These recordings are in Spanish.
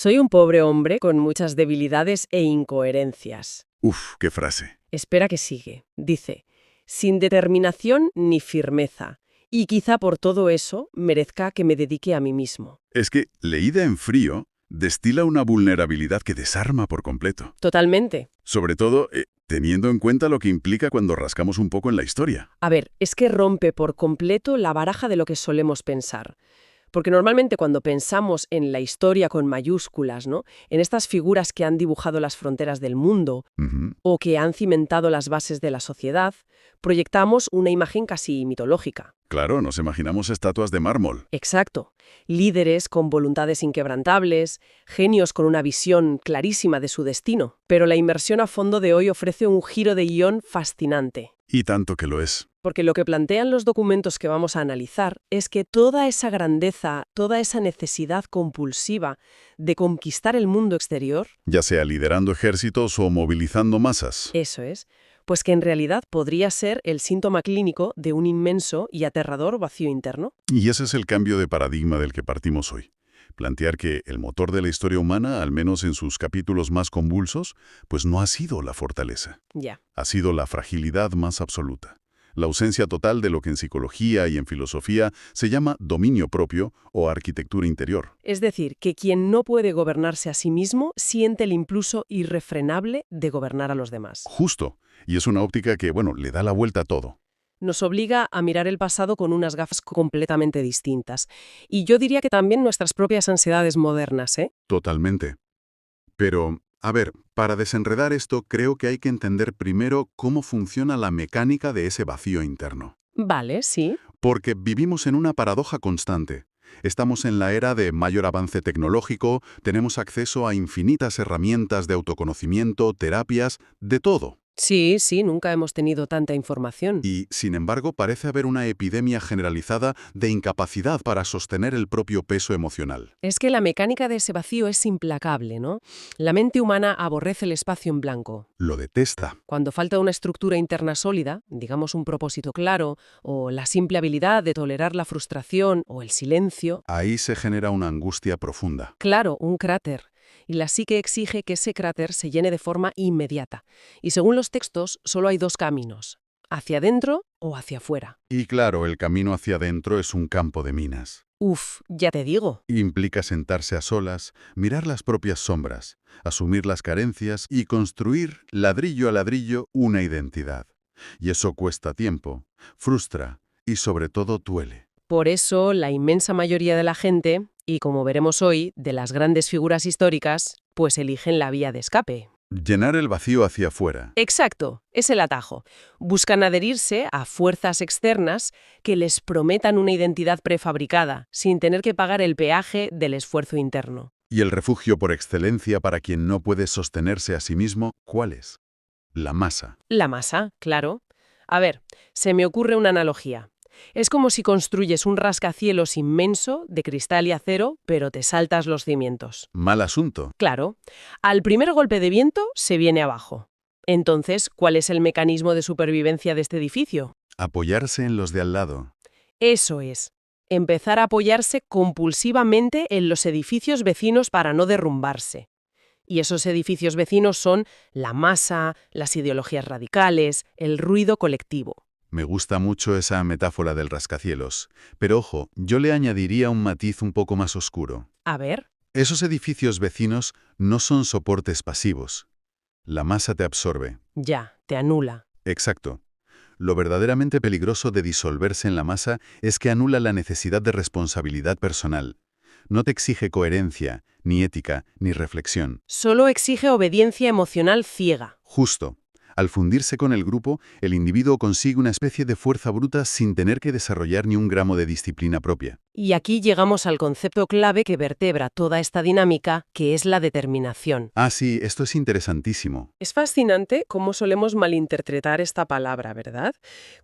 Soy un pobre hombre con muchas debilidades e incoherencias. Uf, qué frase. Espera que sigue. Dice, sin determinación ni firmeza, y quizá por todo eso merezca que me dedique a mí mismo. Es que, leída en frío, destila una vulnerabilidad que desarma por completo. Totalmente. Sobre todo, teniendo en cuenta lo que implica cuando rascamos un poco en la historia. A ver, es que rompe por completo la baraja de lo que solemos pensar. Porque normalmente cuando pensamos en la historia con mayúsculas, ¿no? En estas figuras que han dibujado las fronteras del mundo Ujú. o que han cimentado las bases de la sociedad, proyectamos una imagen casi mitológica. Claro, nos imaginamos estatuas de mármol. Exacto. Líderes con voluntades inquebrantables, genios con una visión clarísima de su destino. Pero la inmersión a fondo de hoy ofrece un giro de guión fascinante. Y tanto que lo es. Porque lo que plantean los documentos que vamos a analizar es que toda esa grandeza, toda esa necesidad compulsiva de conquistar el mundo exterior, Ya sea liderando ejércitos o movilizando masas. eso es, pues que en realidad podría ser el síntoma clínico de un inmenso y aterrador vacío interno. Y ese es el cambio de paradigma del que partimos hoy. Plantear que el motor de la historia humana, al menos en sus capítulos más convulsos, pues no ha sido la fortaleza. Ya. Ha sido la fragilidad más absoluta. La ausencia total de lo que en psicología y en filosofía se llama dominio propio o arquitectura interior. Es decir, que quien no puede gobernarse a sí mismo siente el impulso irrefrenable de gobernar a los demás. Justo. Y es una óptica que, bueno, le da la vuelta a todo. Nos obliga a mirar el pasado con unas gafas completamente distintas. Y yo diría que también nuestras propias ansiedades modernas, ¿eh? Totalmente. Pero, a ver, para desenredar esto, creo que hay que entender primero cómo funciona la mecánica de ese vacío interno. Vale, sí. Porque vivimos en una paradoja constante. Estamos en la era de mayor avance tecnológico, tenemos acceso a infinitas herramientas de autoconocimiento, terapias, de todo. Sí, sí, nunca hemos tenido tanta información. Y, sin embargo, parece haber una epidemia generalizada de incapacidad para sostener el propio peso emocional. Es que la mecánica de ese vacío es implacable, ¿no? La mente humana aborrece el espacio en blanco. Lo detesta. Cuando falta una estructura interna sólida, digamos un propósito claro, o la simple habilidad de tolerar la frustración o el silencio, Ahí se genera una angustia profunda. claro, un cráter. Y la psique exige que ese cráter se llene de forma inmediata. Y según los textos, solo hay dos caminos, hacia adentro o hacia afuera. Y claro, el camino hacia adentro es un campo de minas. Uf, ya te digo. Implica sentarse a solas, mirar las propias sombras, asumir las carencias y construir, ladrillo a ladrillo, una identidad. Y eso cuesta tiempo, frustra y sobre todo duele. Por eso, la inmensa mayoría de la gente, y como veremos hoy, de las grandes figuras históricas, pues eligen la vía de escape. Llenar el vacío hacia afuera. Exacto, es el atajo. Buscan adherirse a fuerzas externas que les prometan una identidad prefabricada, sin tener que pagar el peaje del esfuerzo interno. Y el refugio por excelencia para quien no puede sostenerse a sí mismo, ¿cuál es? La masa. La masa, claro. A ver, se me ocurre una analogía. Es como si construyes un rascacielos inmenso de cristal y acero, pero te saltas los cimientos. Mal asunto. Claro, al primer golpe de viento se viene abajo. Entonces, ¿cuál es el mecanismo de supervivencia de este edificio? Apoyarse en los de al lado. Eso es, empezar a apoyarse compulsivamente en los edificios vecinos para no derrumbarse. Y esos edificios vecinos son la masa, las ideologías radicales, el ruido colectivo. Me gusta mucho esa metáfora del rascacielos. Pero ojo, yo le añadiría un matiz un poco más oscuro. A ver, Esos edificios vecinos no son soportes pasivos. La masa te absorbe. ya, te anula. Exacto. Lo verdaderamente peligroso de disolverse en la masa es que anula la necesidad de responsabilidad personal. No te exige coherencia, ni ética, ni reflexión. Solo exige obediencia emocional ciega. Justo. Al fundirse con el grupo, el individuo consigue una especie de fuerza bruta sin tener que desarrollar ni un gramo de disciplina propia. Y aquí llegamos al concepto clave que vertebra toda esta dinámica, que es la determinación. Ah, sí, esto es interesantísimo. Es fascinante cómo solemos malinterpretar esta palabra, ¿verdad?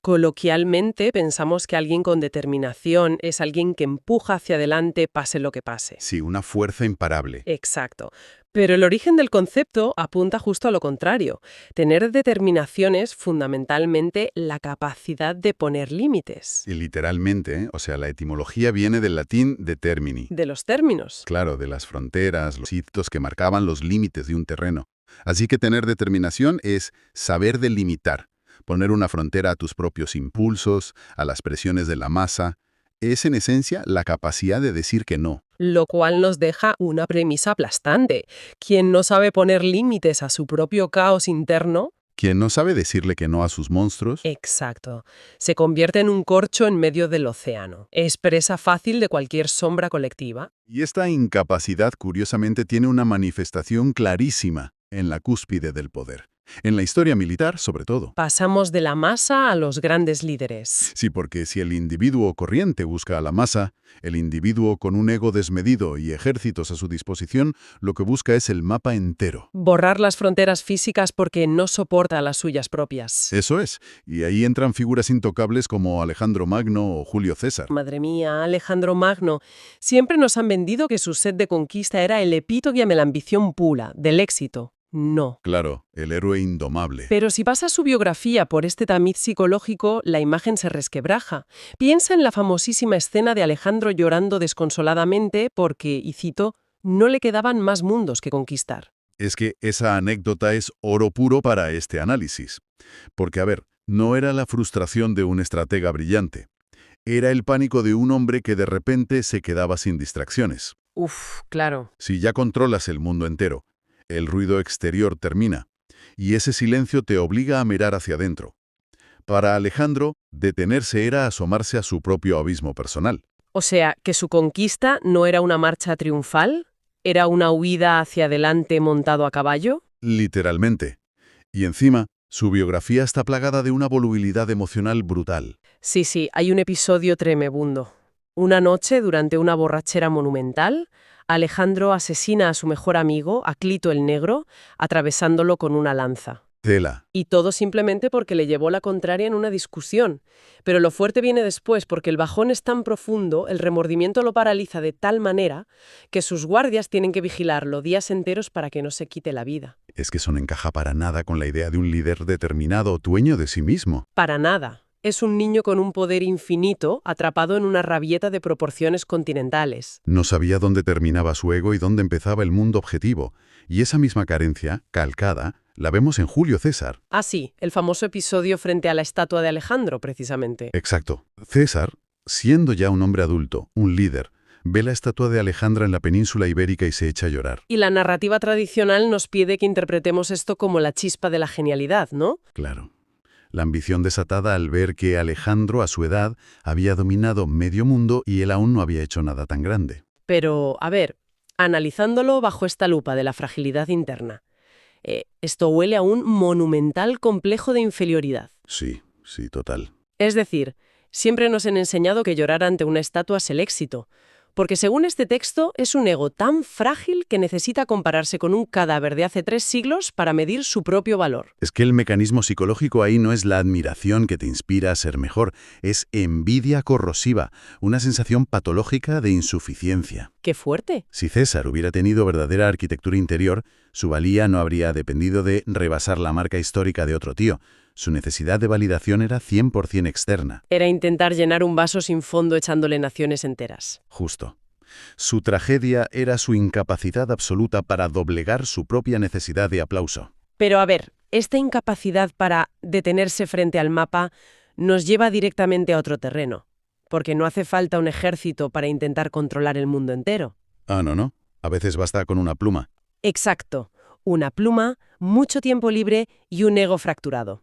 Coloquialmente pensamos que alguien con determinación es alguien que empuja hacia adelante pase lo que pase. Sí, una fuerza imparable. Exacto. Pero el origen del concepto apunta justo a lo contrario. Tener determinación es fundamentalmente la capacidad de poner límites. Y literalmente, o sea, la etimología viene del latín determini. De los términos. Claro, de las fronteras, los hitos que marcaban los límites de un terreno. Así que tener determinación es saber delimitar, poner una frontera a tus propios impulsos, a las presiones de la masa. Es en esencia la capacidad de decir que no. Lo cual nos deja una premisa aplastante. Quien no sabe poner límites a su propio caos interno, Quien no sabe decirle que no a sus monstruos, exacto, se convierte en un corcho en medio del océano. Es presa fácil de cualquier sombra colectiva. y esta incapacidad curiosamente tiene una manifestación clarísima en la cúspide del poder. En la historia militar, sobre todo. Pasamos de la masa a los grandes líderes. Sí, porque si el individuo corriente busca a la masa, el individuo con un ego desmedido y ejércitos a su disposición, lo que busca es el mapa entero. Borrar las fronteras físicas porque no soporta las suyas propias. Eso es, y ahí entran figuras intocables como Alejandro Magno o Julio César. Madre mía, Alejandro Magno. Siempre nos han vendido que su sed de conquista era el epítome de la ambición pura, del éxito. No. Claro, el héroe indomable. Pero si pasa su biografía por este tamiz psicológico, la imagen se resquebraja. Piensa en la famosísima escena de Alejandro llorando desconsoladamente porque, y cito, no le quedaban más mundos que conquistar. Es que esa anécdota es oro puro para este análisis. Porque, a ver, no era la frustración de un estratega brillante. Era el pánico de un hombre que de repente se quedaba sin distracciones. Uf, claro. Si ya controlas el mundo entero, el ruido exterior termina, y ese silencio te obliga a mirar hacia adentro. Para Alejandro, detenerse era asomarse a su propio abismo personal. O sea, que su conquista no era una marcha triunfal, era una huida hacia adelante montado a caballo. Literalmente. Y encima, su biografía está plagada de una volubilidad emocional brutal. Sí, hay un episodio tremebundo. Una noche, durante una borrachera monumental, Alejandro asesina a su mejor amigo, a Clito el Negro, atravesándolo con una lanza. Tela. Y todo simplemente porque le llevó la contraria en una discusión. Pero lo fuerte viene después, porque el bajón es tan profundo, el remordimiento lo paraliza de tal manera que sus guardias tienen que vigilarlo días enteros para que no se quite la vida. Es que eso no encaja para nada con la idea de un líder determinado, dueño de sí mismo. Para nada. Es un niño con un poder infinito, atrapado en una rabieta de proporciones continentales. No sabía dónde terminaba su ego y dónde empezaba el mundo objetivo. Y esa misma carencia, calcada, la vemos en Julio César. Ah, sí, el famoso episodio frente a la estatua de Alejandro, precisamente. Exacto. César, siendo ya un hombre adulto, un líder, ve la estatua de Alejandra en la península ibérica y se echa a llorar. Y la narrativa tradicional nos pide que interpretemos esto como la chispa de la genialidad, ¿no? Claro. La ambición desatada al ver que Alejandro, a su edad, había dominado medio mundo y él aún no había hecho nada tan grande. Pero, a ver, analizándolo bajo esta lupa de la fragilidad interna, esto huele a un monumental complejo de inferioridad. Sí, total. Es decir, siempre nos han enseñado que llorar ante una estatua es el éxito, porque según este texto es un ego tan frágil que necesita compararse con un cadáver de hace 3 siglos para medir su propio valor. Es que el mecanismo psicológico ahí no es la admiración que te inspira a ser mejor, es envidia corrosiva, una sensación patológica de insuficiencia. ¡Qué fuerte! Si César hubiera tenido verdadera arquitectura interior, su valía no habría dependido de rebasar la marca histórica de otro tío. Su necesidad de validación era 100% externa. Era intentar llenar un vaso sin fondo echándole naciones enteras. Justo. Su tragedia era su incapacidad absoluta para doblegar su propia necesidad de aplauso. Pero a ver, esta incapacidad para detenerse frente al mapa nos lleva directamente a otro terreno, porque no hace falta un ejército para intentar controlar el mundo entero. Ah, no. A veces basta con una pluma. Exacto. Una pluma, mucho tiempo libre y un ego fracturado.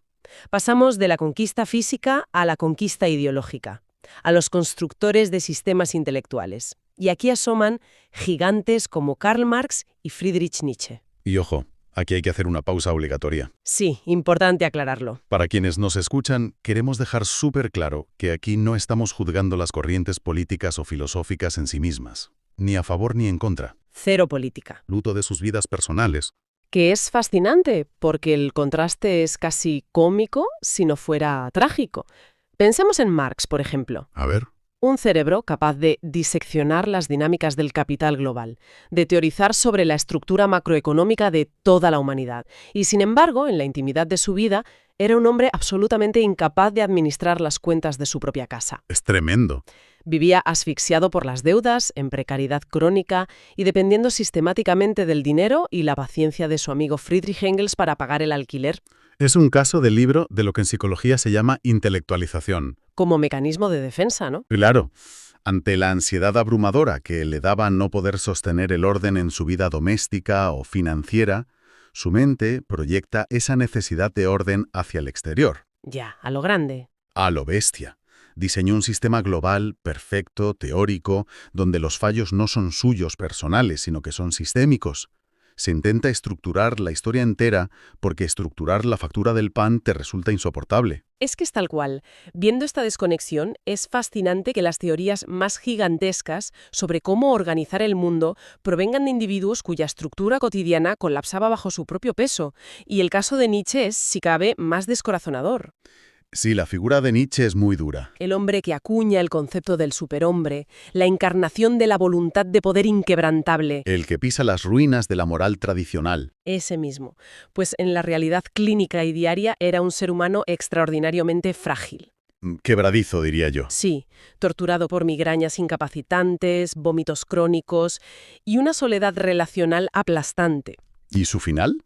Pasamos de la conquista física a la conquista ideológica, a los constructores de sistemas intelectuales. Y aquí asoman gigantes como Karl Marx y Friedrich Nietzsche. Y ojo, aquí hay que hacer una pausa obligatoria. Sí, importante aclararlo. Para quienes nos escuchan, queremos dejar súper claro que aquí no estamos juzgando las corrientes políticas o filosóficas en sí mismas, ni a favor ni en contra. Cero política. Luto de sus vidas personales. Que es fascinante, porque el contraste es casi cómico si no fuera trágico. Pensemos en Marx, por ejemplo. A ver. Un cerebro capaz de diseccionar las dinámicas del capital global, de teorizar sobre la estructura macroeconómica de toda la humanidad. Y sin embargo, en la intimidad de su vida, era un hombre absolutamente incapaz de administrar las cuentas de su propia casa. Es tremendo. Vivía asfixiado por las deudas, en precariedad crónica y dependiendo sistemáticamente del dinero y la paciencia de su amigo Friedrich Engels para pagar el alquiler, Es un caso del libro de lo que en psicología se llama intelectualización. como mecanismo de defensa, ¿no? Claro, ante la ansiedad abrumadora que le daba no poder sostener el orden en su vida doméstica o financiera, su mente proyecta esa necesidad de orden hacia el exterior, Ya, a lo grande. a lo bestia. Diseñó un sistema global, perfecto, teórico, donde los fallos no son suyos personales, sino que son sistémicos. Se intenta estructurar la historia entera porque estructurar la factura del pan te resulta insoportable. Es que es tal cual. Viendo esta desconexión, es fascinante que las teorías más gigantescas sobre cómo organizar el mundo provengan de individuos cuya estructura cotidiana colapsaba bajo su propio peso. Y el caso de Nietzsche es, si cabe, más descorazonador. Sí, la figura de Nietzsche es muy dura. El hombre que acuña el concepto del superhombre, la encarnación de la voluntad de poder inquebrantable. El que pisa las ruinas de la moral tradicional. Ese mismo. Pues en la realidad clínica y diaria era un ser humano extraordinariamente frágil. Quebradizo, diría yo. Sí, torturado por migrañas incapacitantes, vómitos crónicos y una soledad relacional aplastante. ¿Y su final?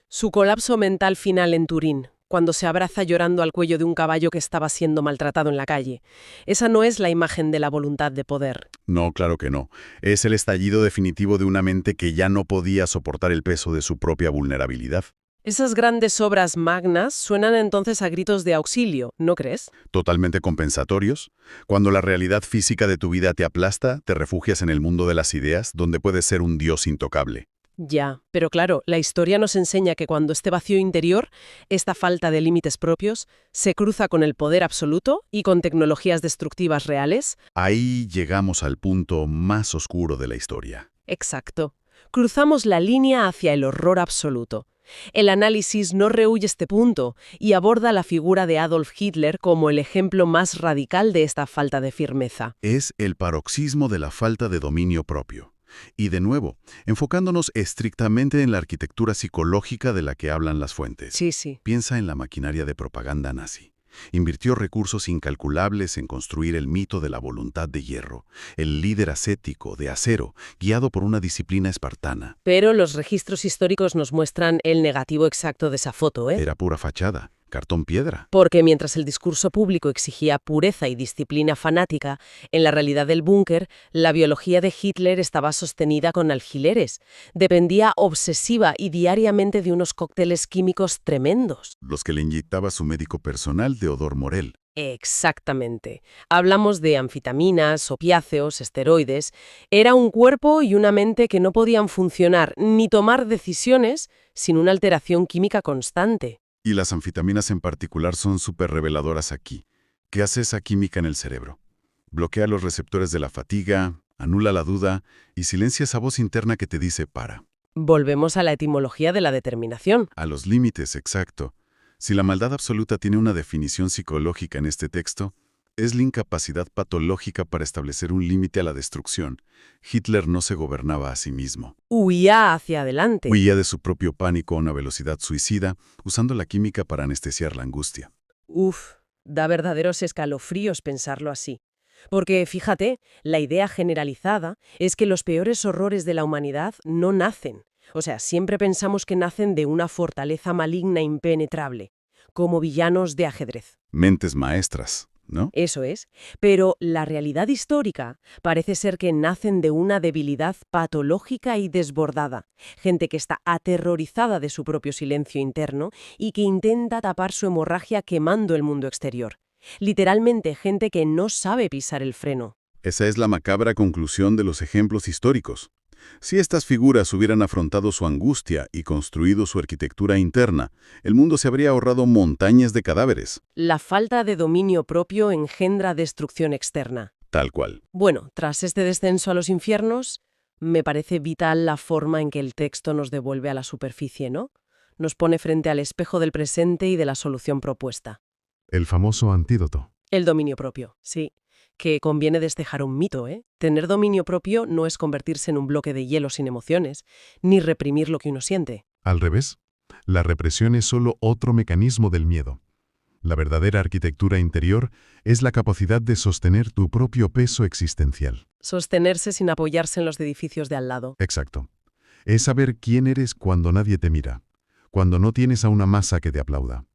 Su colapso mental final en Turín, cuando se abraza llorando al cuello de un caballo que estaba siendo maltratado en la calle. Esa no es la imagen de la voluntad de poder. No, claro que no. Es el estallido definitivo de una mente que ya no podía soportar el peso de su propia vulnerabilidad. Esas grandes obras magnas suenan entonces a gritos de auxilio, ¿no crees? Totalmente compensatorios. Cuando la realidad física de tu vida te aplasta, te refugias en el mundo de las ideas, donde puedes ser un dios intocable. Ya, pero claro, la historia nos enseña que cuando este vacío interior, esta falta de límites propios, se cruza con el poder absoluto y con tecnologías destructivas reales. Ahí llegamos al punto más oscuro de la historia. Exacto. Cruzamos la línea hacia el horror absoluto. El análisis no rehúye este punto y aborda la figura de Adolf Hitler como el ejemplo más radical de esta falta de firmeza. Es el paroxismo de la falta de dominio propio. Y de nuevo, enfocándonos estrictamente en la arquitectura psicológica de la que hablan las fuentes. Sí. Piensa en la maquinaria de propaganda nazi. Invirtió recursos incalculables en construir el mito de la voluntad de hierro, el líder ascético de acero, guiado por una disciplina espartana. Pero los registros históricos nos muestran el negativo exacto de esa foto, ¿eh? Era pura fachada, cartón piedra. Porque mientras el discurso público exigía pureza y disciplina fanática, en la realidad del búnker, la biología de Hitler estaba sostenida con alfileres. Dependía obsesiva y diariamente de unos cócteles químicos tremendos. Los que le inyectaba su médico personal, Theodor Morell. Exactamente. Hablamos de anfetaminas, opiáceos, esteroides. Era un cuerpo y una mente que no podían funcionar ni tomar decisiones sin una alteración química constante. Y las anfetaminas en particular son súper reveladoras aquí. ¿Qué hace esa química en el cerebro? Bloquea los receptores de la fatiga, anula la duda y silencia esa voz interna que te dice para. Volvemos a la etimología de la determinación. A los límites, exacto. Si la maldad absoluta tiene una definición psicológica en este texto, es la incapacidad patológica para establecer un límite a la destrucción. Hitler no se gobernaba a sí mismo. Huía hacia adelante. Huía de su propio pánico a una velocidad suicida, usando la química para anestesiar la angustia. Uf, da verdaderos escalofríos pensarlo así. Porque, fíjate, la idea generalizada es que los peores horrores de la humanidad no nacen. O sea, siempre pensamos que nacen de una fortaleza maligna impenetrable, como villanos de ajedrez. Mentes maestras, ¿no? Eso es, pero la realidad histórica parece ser que nacen de una debilidad patológica y desbordada. Gente que está aterrorizada de su propio silencio interno y que intenta tapar su hemorragia quemando el mundo exterior. Literalmente gente que no sabe pisar el freno. Esa es la macabra conclusión de los ejemplos históricos. Si estas figuras hubieran afrontado su angustia y construido su arquitectura interna, el mundo se habría ahorrado montañas de cadáveres. La falta de dominio propio engendra destrucción externa. Tal cual. Bueno, tras este descenso a los infiernos, me parece vital la forma en que el texto nos devuelve a la superficie, ¿no? Nos pone frente al espejo del presente y de la solución propuesta. El famoso antídoto. El dominio propio, sí. que conviene despejar un mito, ¿eh? Tener dominio propio no es convertirse en un bloque de hielo sin emociones, ni reprimir lo que uno siente. Al revés, la represión es solo otro mecanismo del miedo. La verdadera arquitectura interior es la capacidad de sostener tu propio peso existencial. Sostenerse sin apoyarse en los edificios de al lado. Exacto. Es saber quién eres cuando nadie te mira, cuando no tienes a una masa que te aplauda.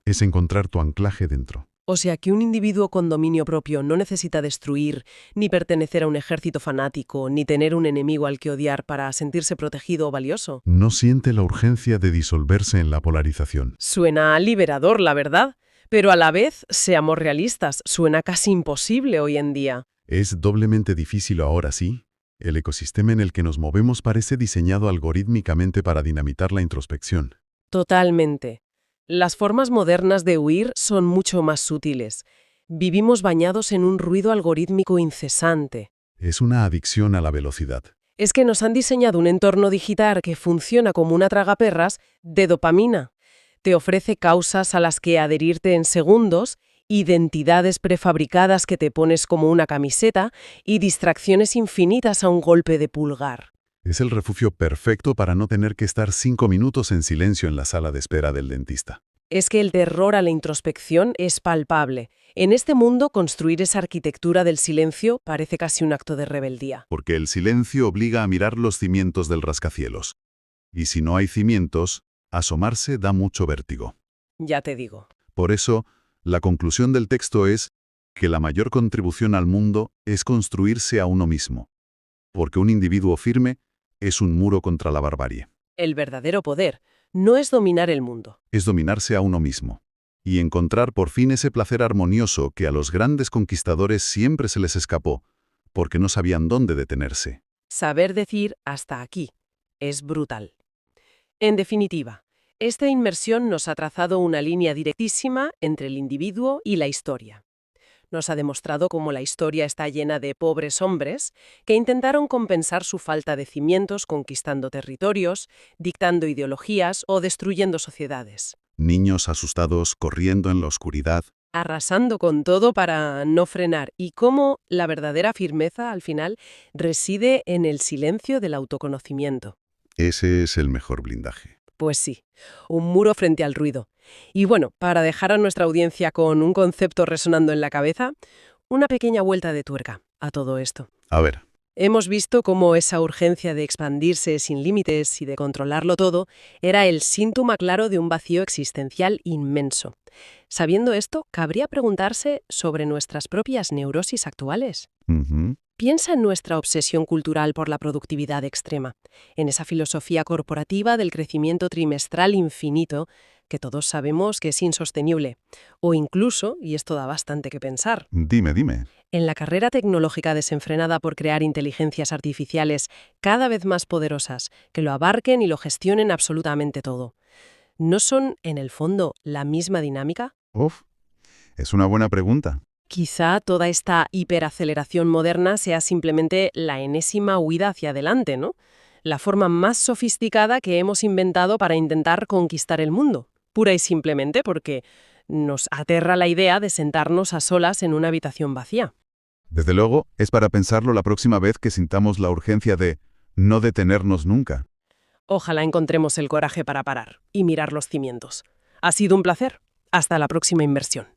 Es encontrar tu anclaje dentro. O sea que un individuo con dominio propio no necesita destruir, ni pertenecer a un ejército fanático, ni tener un enemigo al que odiar para sentirse protegido o valioso. No siente la urgencia de disolverse en la polarización. Suena liberador, la verdad, pero a la vez, seamos realistas, suena casi imposible hoy en día. Es doblemente difícil ahora sí. El ecosistema en el que nos movemos parece diseñado algorítmicamente para dinamitar la introspección. Totalmente. Las formas modernas de huir son mucho más sutiles. Vivimos bañados en un ruido algorítmico incesante. Es una adicción a la velocidad. Es que nos han diseñado un entorno digital que funciona como una tragaperras de dopamina. Te ofrece causas a las que adherirte en segundos, identidades prefabricadas que te pones como una camiseta y distracciones infinitas a un golpe de pulgar. Es el refugio perfecto para no tener que estar 5 minutos en silencio en la sala de espera del dentista. Es que el terror a la introspección es palpable. En este mundo, construir esa arquitectura del silencio parece casi un acto de rebeldía. Porque el silencio obliga a mirar los cimientos del rascacielos. Y si no hay cimientos, asomarse da mucho vértigo. Ya te digo. Por eso, la conclusión del texto es que la mayor contribución al mundo es construirse a uno mismo. Porque un individuo firme es un muro contra la barbarie. El verdadero poder no es dominar el mundo. Es dominarse a uno mismo. Y encontrar por fin ese placer armonioso que a los grandes conquistadores siempre se les escapó, porque no sabían dónde detenerse. Saber decir hasta aquí es brutal. En definitiva, esta inmersión nos ha trazado una línea directísima entre el individuo y la historia. Nos ha demostrado cómo la historia está llena de pobres hombres que intentaron compensar su falta de cimientos conquistando territorios, dictando ideologías o destruyendo sociedades. Niños asustados corriendo en la oscuridad. Arrasando con todo para no frenar, y cómo la verdadera firmeza, al final, reside en el silencio del autoconocimiento. Ese es el mejor blindaje. Pues sí, un muro frente al ruido. Y bueno, para dejar a nuestra audiencia con un concepto resonando en la cabeza, una pequeña vuelta de tuerca a todo esto. A ver, Hemos visto cómo esa urgencia de expandirse sin límites y de controlarlo todo era el síntoma claro de un vacío existencial inmenso. Sabiendo esto, cabría preguntarse sobre nuestras propias neurosis actuales. Piensa en nuestra obsesión cultural por la productividad extrema, en esa filosofía corporativa del crecimiento trimestral infinito que todos sabemos que es insostenible, o incluso, y esto da bastante que pensar, Dime. en la carrera tecnológica desenfrenada por crear inteligencias artificiales cada vez más poderosas que lo abarquen y lo gestionen absolutamente todo. ¿No son, en el fondo, la misma dinámica? Es una buena pregunta. Quizá toda esta hiperaceleración moderna sea simplemente la enésima huida hacia adelante, ¿no? La forma más sofisticada que hemos inventado para intentar conquistar el mundo, pura y simplemente porque nos aterra la idea de sentarnos a solas en una habitación vacía. Desde luego, es para pensarlo la próxima vez que sintamos la urgencia de no detenernos nunca. Ojalá encontremos el coraje para parar y mirar los cimientos. Ha sido un placer. Hasta la próxima inmersión.